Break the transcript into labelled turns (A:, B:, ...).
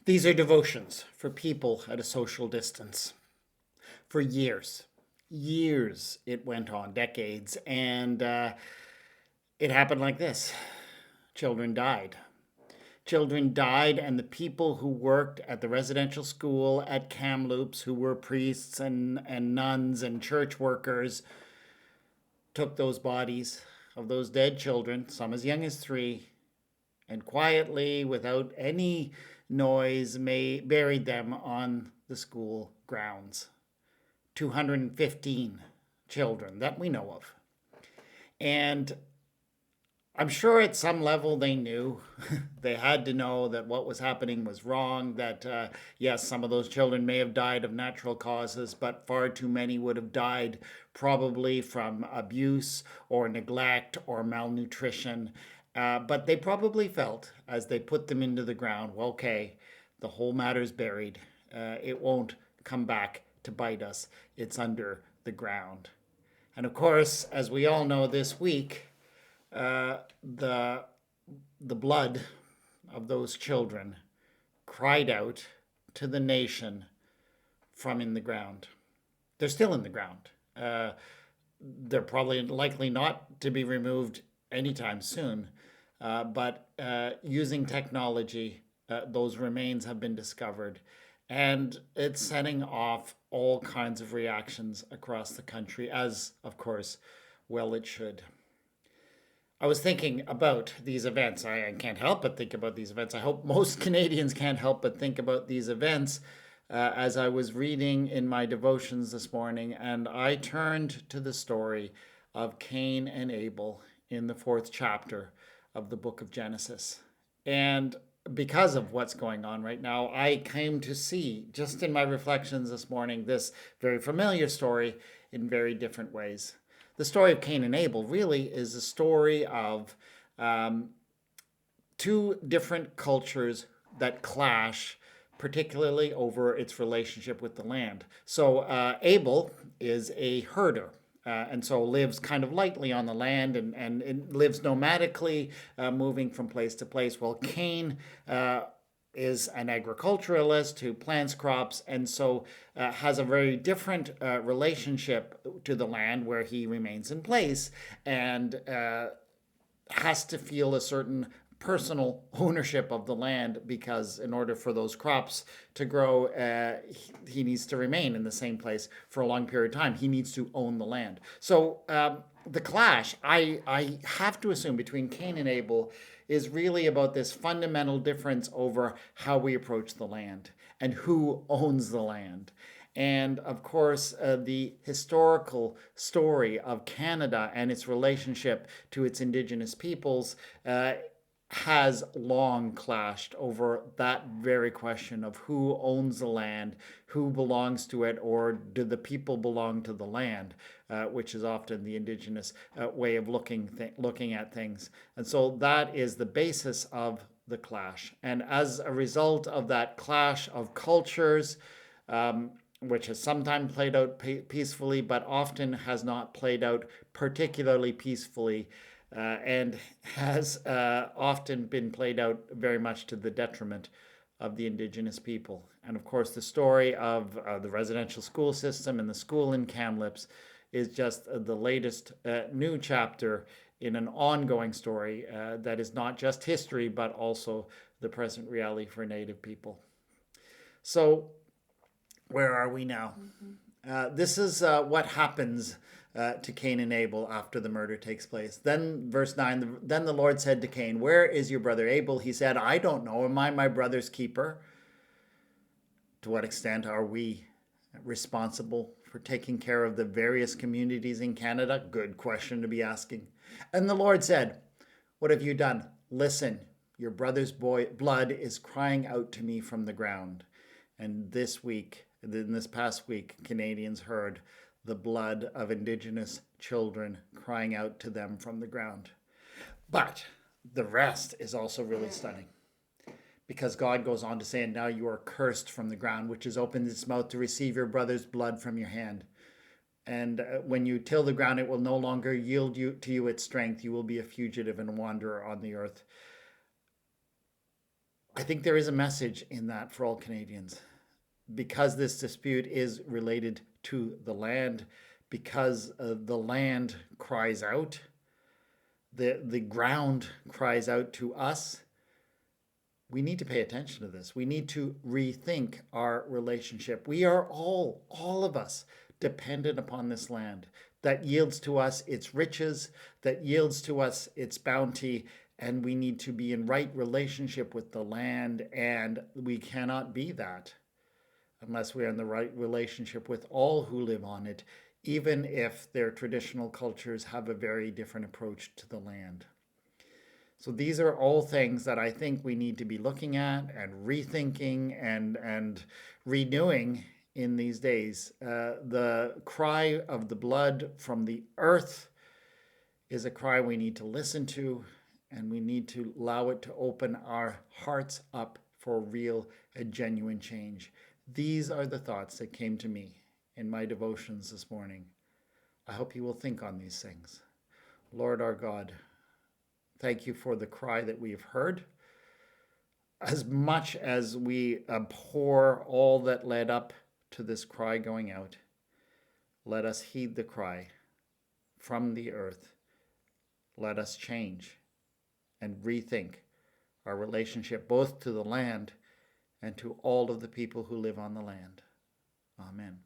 A: These are devotions for people at a social distance. For years it went on, decades, and it happened like this. Children died. Children died, and the people who worked at the residential school at Kamloops, who were priests and nuns and church workers, took those bodies of those dead children, some as young as 3, and quietly, without any noise, buried them on the school grounds. 215 children that we know of. And I'm sure at some level they knew. They had to know that what was happening was wrong, that yes, some of those children may have died of natural causes, but far too many would have died probably from abuse or neglect or malnutrition. But they probably felt, as they put them into the ground, well, okay, the whole matter's buried. It won't come back to bite us. It's under the ground. And of course, as we all know this week, the blood of those children cried out to the nation from in the ground. They're still in the ground. They're probably likely not to be removed anytime soon. But using technology, those remains have been discovered, and it's setting off all kinds of reactions across the country, as, of course, well it should. I was thinking about these events. I can't help but think about these events. I hope most Canadians can't help but think about these events as I was reading in my devotions this morning, and I turned to the story of Cain and Abel in the 4th chapter of the book of Genesis. And because of what's going on right now, I came to see, just in my reflections this morning, this very familiar story in very different ways. The story of Cain and Abel really is a story of two different cultures that clash, particularly over its relationship with the land. So Abel is a herder. And so lives kind of lightly on the land and lives nomadically, moving from place to place. Well, Cain is an agriculturalist who plants crops and so has a very different relationship to the land, where he remains in place and has to feel a certain personal ownership of the land, because in order for those crops to grow, he needs to remain in the same place for a long period of time. He needs to own the land. So the clash, I have to assume, between Cain and Abel is really about this fundamental difference over how we approach the land and who owns the land. And of course, the historical story of Canada and its relationship to its Indigenous peoples has long clashed over that very question of who owns the land, who belongs to it, or do the people belong to the land, which is often the Indigenous way of looking at things. And so that is the basis of the clash. And as a result of that clash of cultures, which has sometimes played out peacefully, but often has not played out particularly peacefully, and has often been played out very much to the detriment of the Indigenous people. And of course, the story of the residential school system and the school in Kamloops is just the latest new chapter in an ongoing story that is not just history, but also the present reality for Native people. So, where are we now? This is what happens to Cain and Abel after the murder takes place. Then, verse 9, then the Lord said to Cain, "Where is your brother Abel?" He said, "I don't know. Am I my brother's keeper?" To what extent are we responsible for taking care of the various communities in Canada? Good question to be asking. And the Lord said, "What have you done? Listen, your brother's blood is crying out to me from the ground." And in this past week, Canadians heard the blood of Indigenous children crying out to them from the ground. But the rest is also really stunning, because God goes on to say, "And now you are cursed from the ground, which has opened its mouth to receive your brother's blood from your hand. And when you till the ground, it will no longer yield to you its strength. You will be a fugitive and a wanderer on the earth." I think there is a message in that for all Canadians. Because this dispute is related to the land, because the land cries out, the ground cries out to us, we need to pay attention to this. We need to rethink our relationship. We are all of us, dependent upon this land that yields to us its riches, that yields to us its bounty, and we need to be in right relationship with the land, and we cannot be that unless we are in the right relationship with all who live on it, even if their traditional cultures have a very different approach to the land. So these are all things that I think we need to be looking at and rethinking and renewing in these days. The cry of the blood from the earth is a cry we need to listen to, and we need to allow it to open our hearts up for real and genuine change. These are the thoughts that came to me in my devotions this morning. I hope you will think on these things. Lord our God, thank you for the cry that we have heard. As much as we abhor all that led up to this cry going out, let us heed the cry from the earth. Let us change and rethink our relationship both to the land and to all of the people who live on the land. Amen.